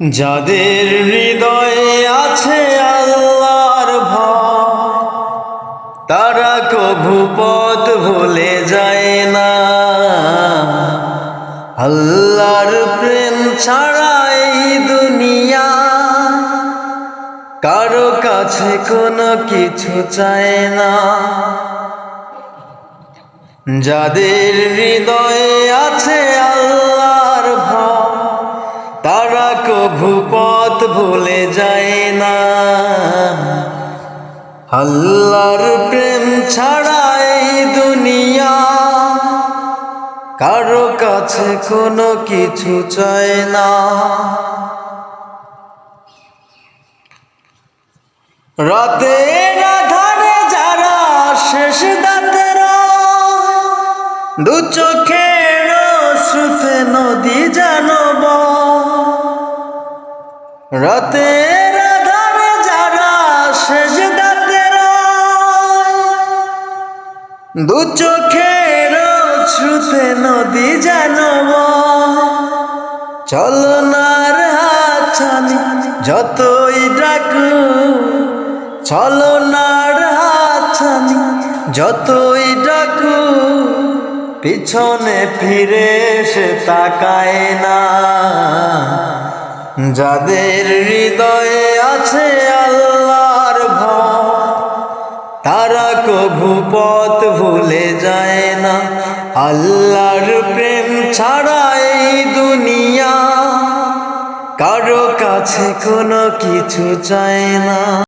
যাদের হৃদয়ে আছে আল্লাহর ভয়, তারা কভু পথ ভুলে যায় না। আল্লাহর প্রেম ছাড়া এই দুনিয়া কারো কাছে কোনো কিছু চায় না। যাদের হৃদয়ে আছে আল্লাহর ভয়, তারা কভু পথ ভুলে যায় না। আল্লাহর প্রেম ছাড়া এই দুনিয়া কারো কাছে কোনো কিছু চায় না। রাতের আঁধারে যারা শেষ দাঁতের দু চোখের অশ্রুতে নদী জানব, রাতের আঁধারে যারা শেষ দাঁতের দু চোখের অশ্রুতে নদী জানব, চলনার হাতছানি যতই ডাকু, চলনার হাতছানি যতই ডাকু, পিছনে ফিরে সে তাকায় না। যাদের হৃদয়ে আছে আল্লাহর ভয়, তারা কভু পথ ভুলে যায় না। আল্লাহর প্রেম ছাড়া এই দুনিয়া কারো কাছে কোনো কিছু চায় না।